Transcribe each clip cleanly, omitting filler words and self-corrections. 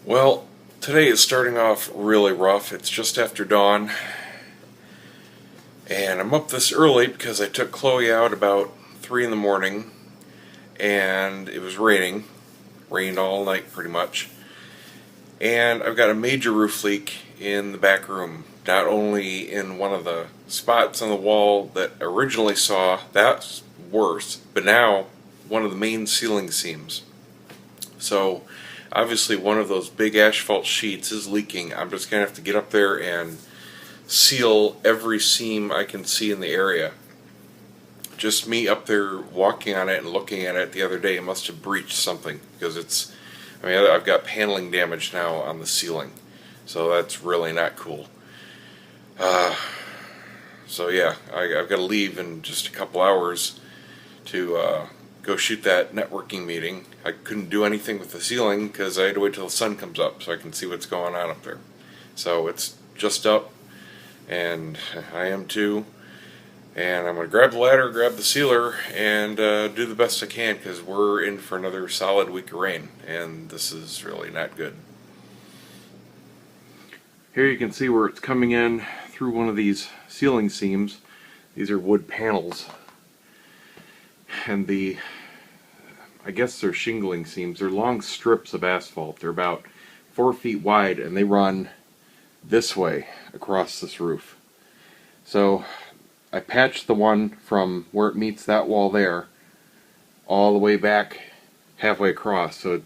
Well, today is starting off really rough. It's just after dawn, and I'm up this early because I took Chloe out about 3 in the morning, and it was raining. Rained all night pretty much. And I've got a major roof leak in the back room. Not only in one of the spots on the wall that I originally saw, that's worse, but now one of the main ceiling seams. So obviously one of those big asphalt sheets is leaking. I'm just going to have to get up there and seal every seam I can see in the area. Just me up there walking on it and looking at it the other day, it must have breached something, because I've got paneling damage now on the ceiling. So that's really not cool. So yeah, I've got to leave in just a couple hours to go shoot that networking meeting. I couldn't do anything with the ceiling because I had to wait till the sun comes up so I can see what's going on up there. So it's just up, and I am too. And I'm going to grab the ladder, grab the sealer, and do the best I can, because we're in for another solid week of rain, and this is really not good. Here you can see where it's coming in through one of these ceiling seams. These are wood panels. And I guess they're shingling seams. They're long strips of asphalt. They're about 4 feet wide, and they run this way across this roof. So I patched the one from where it meets that wall there all the way back halfway across, so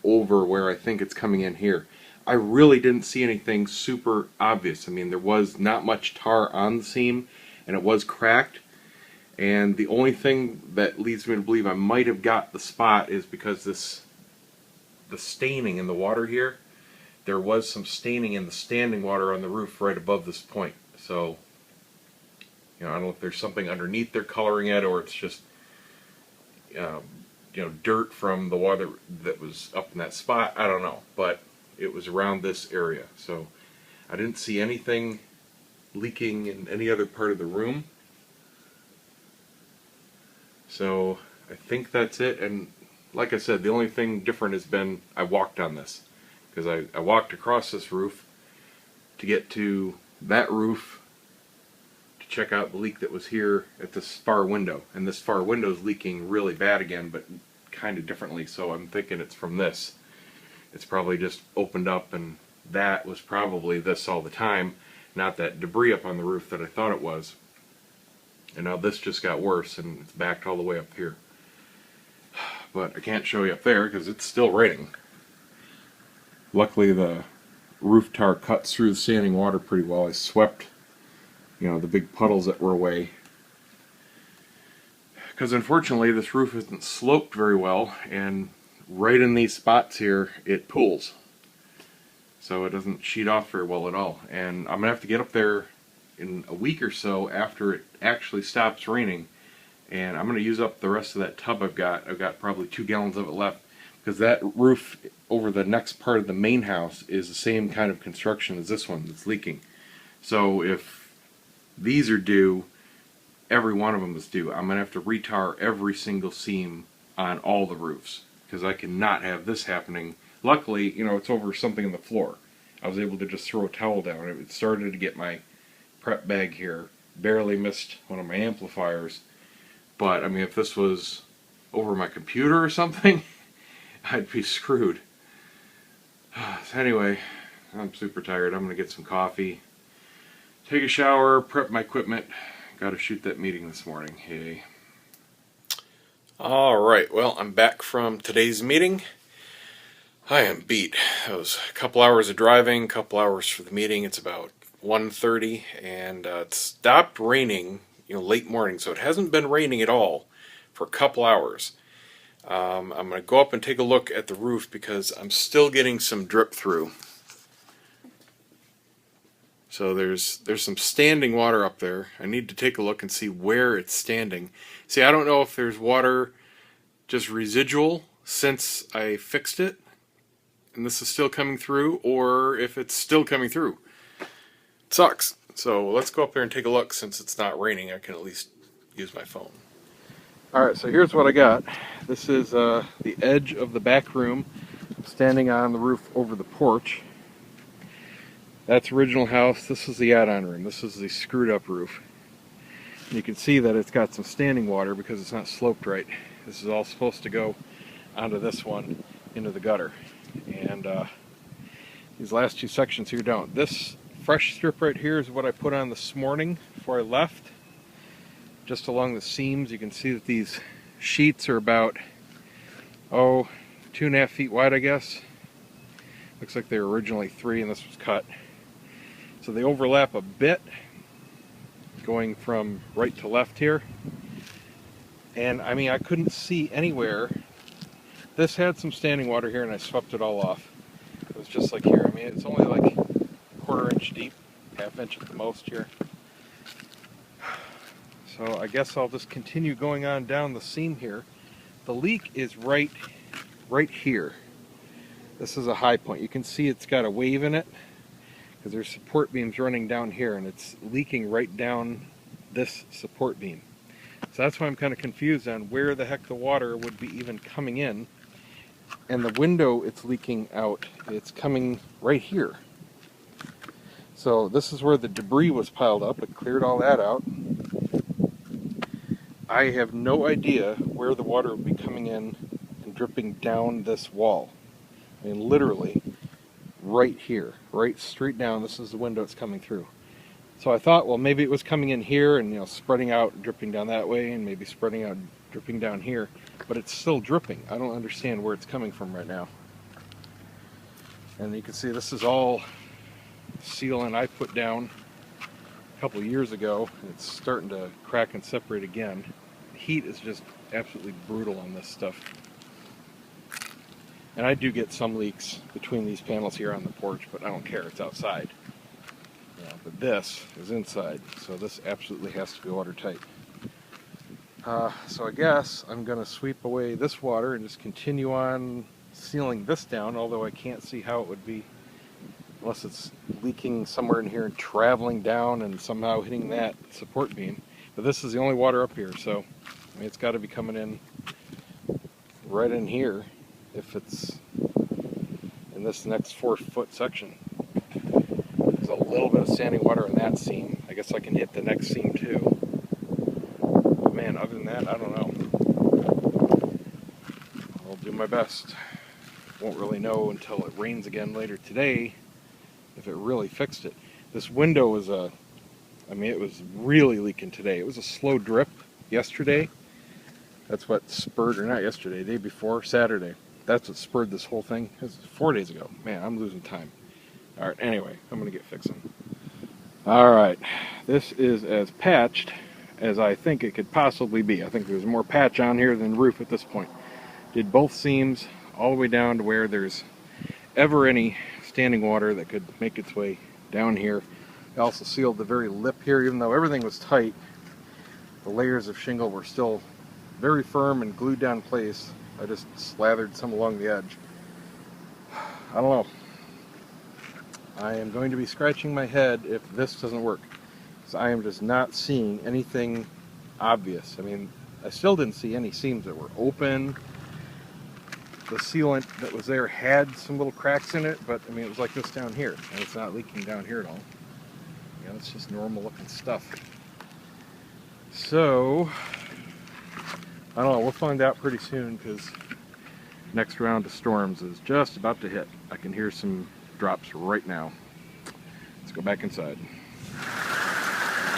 over where I think it's coming in here. I really didn't see anything super obvious. I mean, there was not much tar on the seam, and it was cracked. And the only thing that leads me to believe I might have got the spot is because the staining in the water here, there was some staining in the standing water on the roof right above this point. So, I don't know if there's something underneath they're coloring it, or it's just, dirt from the water that was up in that spot. I don't know, but it was around this area. So I didn't see anything leaking in any other part of the room. So I think that's it. And like I said, the only thing different has been I walked on this, because I walked across this roof to get to that roof to check out the leak that was here at this far window. And this far window is leaking really bad again, but kind of differently. So I'm thinking it's from this. It's probably just opened up, and that was probably this all the time, not that debris up on the roof that I thought it was. And now this just got worse, and it's backed all the way up here. But I can't show you up there because it's still raining. Luckily the roof tar cuts through the standing water pretty well. I swept, the big puddles that were away. Because unfortunately this roof isn't sloped very well, and right in these spots here it pools. So it doesn't sheet off very well at all. And I'm going to have to get up there in a week or so after it actually stops raining, and I'm going to use up the rest of that tub I've got. I've got probably 2 gallons of it left, because that roof over the next part of the main house is the same kind of construction as this one that's leaking. So if these are due, every one of them is due. I'm going to have to retar every single seam on all the roofs, because I cannot have this happening. Luckily, it's over something in the floor. I was able to just throw a towel down. It started to get my prep bag here. Barely missed one of my amplifiers. But, if this was over my computer or something, I'd be screwed. So anyway, I'm super tired. I'm going to get some coffee, take a shower, prep my equipment. Got to shoot that meeting this morning. Hey. Alright, well, I'm back from today's meeting. I am beat. It was a couple hours of driving, a couple hours for the meeting. It's about 1:30, and it stopped raining, late morning, so it hasn't been raining at all for a couple hours. I'm going to go up and take a look at the roof, because I'm still getting some drip through. So there's some standing water up there. I need to take a look and see where it's standing. See, I don't know if there's water just residual since I fixed it, and this is still coming through, or if it's still coming through. It sucks. So let's go up there and take a look. Since it's not raining, I can at least use my phone. Alright, so here's what I got. This is the edge of the back room. standing on the roof over the porch. That's original house. This is the add-on room. This is the screwed up roof. And you can see that it's got some standing water because it's not sloped right. This is all supposed to go onto this one into the gutter. And these last two sections here don't. This fresh strip right here is what I put on this morning before I left. Just along the seams, you can see that these sheets are about, 2.5 feet wide, I guess. Looks like they were originally 3 and this was cut. So they overlap a bit, going from right to left here. And I mean, I couldn't see anywhere. This had some standing water here and I swept it all off. It was just like here. I mean, it's only like 1/4 inch deep, 1/2 inch at the most here. So I guess I'll just continue going on down the seam here. The leak is right here. This is a high point. You can see it's got a wave in it because there's support beams running down here and it's leaking right down this support beam. So that's why I'm kind of confused on where the heck the water would be even coming in. And the window it's leaking out, it's coming right here. So this is where the debris was piled up. It cleared all that out. I have no idea where the water would be coming in and dripping down this wall. I mean, literally right here, right straight down. This is the window it's coming through. So I thought, well, maybe it was coming in here and, spreading out and dripping down that way, and maybe spreading out and dripping down here. But it's still dripping. I don't understand where it's coming from right now. And you can see this is all sealant I put down a couple years ago. It's starting to crack and separate again. The heat is just absolutely brutal on this stuff. And I do get some leaks between these panels here on the porch, but I don't care, it's outside. But this is inside, so this absolutely has to be watertight. So I guess I'm going to sweep away this water and just continue on sealing this down, although I can't see how it would be unless it's leaking somewhere in here and traveling down and somehow hitting that support beam. But this is the only water up here, so I mean, it's got to be coming in right in here if it's in this next 4-foot section. There's a little bit of standing water in that seam. I guess I can hit the next seam too. But man, other than that, I don't know. I'll do my best. Won't really know until it rains again later today if it really fixed it. This window was it was really leaking today. It was a slow drip yesterday. That's what spurred, or not yesterday, day before, Saturday. That's what spurred this whole thing. This is 4 days ago. Man, I'm losing time. Alright, anyway, I'm going to get fixing. Alright, this is as patched as I think it could possibly be. I think there's more patch on here than roof at this point. Did both seams all the way down to where there's ever any standing water that could make its way down here. I also sealed the very lip here, even though everything was tight. The layers of shingle were still very firm and glued down in place. I just slathered some along the edge. I don't know. I am going to be scratching my head if this doesn't work, because I am just not seeing anything obvious. I mean, I still didn't see any seams that were open. The sealant that was there had some little cracks in it, but I mean, it was like this down here, and it's not leaking down here at all. Yeah, it's just normal looking stuff. So, I don't know, we'll find out pretty soon, because next round of storms is just about to hit. I can hear some drops right now. Let's go back inside.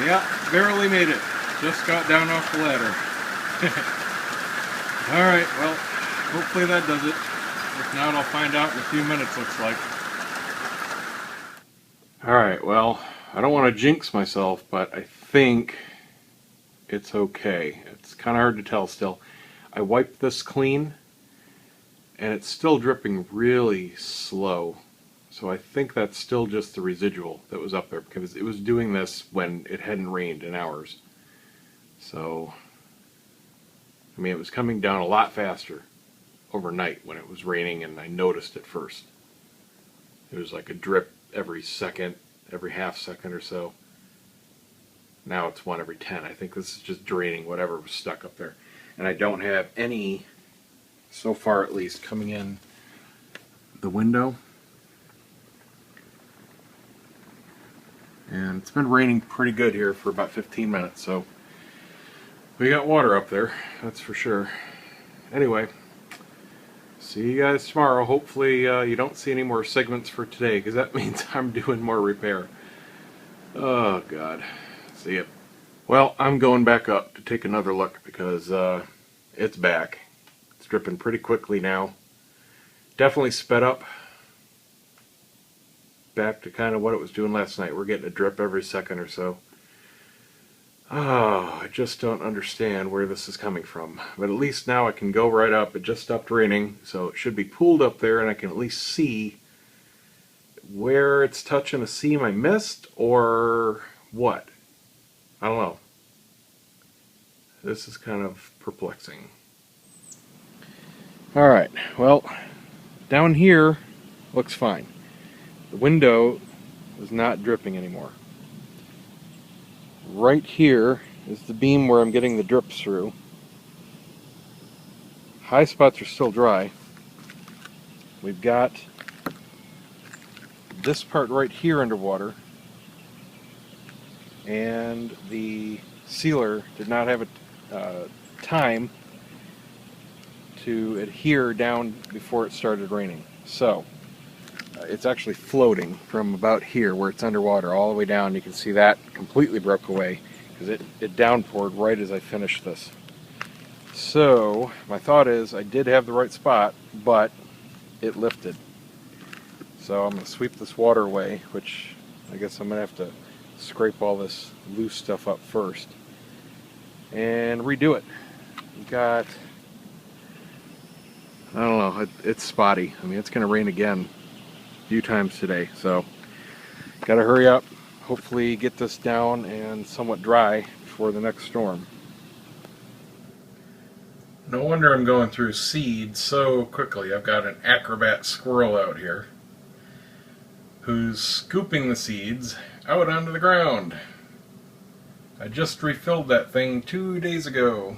Yeah, barely made it. Just got down off the ladder. Alright, well, hopefully that does it. If not, I'll find out in a few minutes, looks like. Alright, well, I don't want to jinx myself, but I think it's okay. It's kind of hard to tell still. I wiped this clean, and it's still dripping really slow. So I think that's still just the residual that was up there, because it was doing this when it hadn't rained in hours. So, I mean, it was coming down a lot faster overnight when it was raining, and I noticed it first. It was like a drip every second, every half second or so. Now it's 1 every 10. I think this is just draining whatever was stuck up there. And I don't have any, so far at least, coming in the window. And it's been raining pretty good here for about 15 minutes, so we got water up there, that's for sure. Anyway, see you guys tomorrow. Hopefully you don't see any more segments for today, because that means I'm doing more repair. Oh God, see ya. Well, I'm going back up to take another look because it's back. It's dripping pretty quickly now. Definitely sped up. Back to kind of what it was doing last night. We're getting a drip every second or so. Oh, I just don't understand where this is coming from. But at least now I can go right up. It just stopped raining, so it should be pooled up there, and I can at least see where it's touching a seam I missed, or what. I don't know. This is kind of perplexing. Alright, well, down here looks fine. The window is not dripping anymore. Right here is the beam where I'm getting the drips through. High spots are still dry. We've got this part right here underwater, and the sealer did not have time to adhere down before it started raining. So it's actually floating from about here where it's underwater all the way down. You can see that completely broke away because it downpoured right as I finished this. So my thought is I did have the right spot, but it lifted. So I'm going to sweep this water away, which I guess I'm going to have to scrape all this loose stuff up first and redo it. We've got, I don't know, it's spotty. I mean, it's going to rain again a few times today, so got to hurry up, hopefully get this down and somewhat dry before the next storm. No wonder I'm going through seeds so quickly. I've got an acrobat squirrel out here who's scooping the seeds out onto the ground. I just refilled that thing 2 days ago.